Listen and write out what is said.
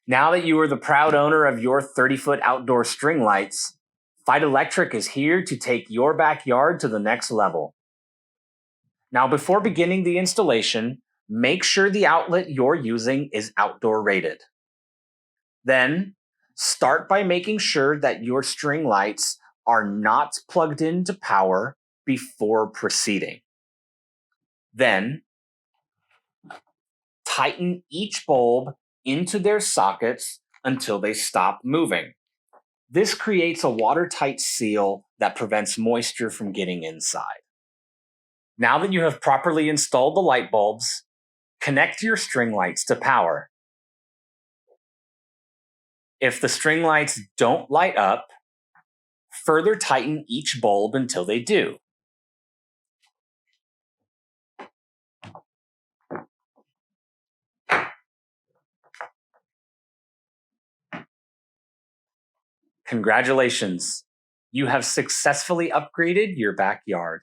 Now that you are the proud owner of your 30-foot outdoor string lights, Feit Electric is here to take your backyard to the next level. Now, before beginning the installation, make sure the outlet you're using is outdoor rated. Then, start by making sure that your string lights are not plugged into power before proceeding. Then, tighten each bulb into their sockets until they stop moving. This creates a watertight seal that prevents moisture from getting inside. Now that you have properly installed the light bulbs, connect your string lights to power. If the string lights don't light up, further tighten each bulb until they do. Congratulations! You have successfully upgraded your backyard.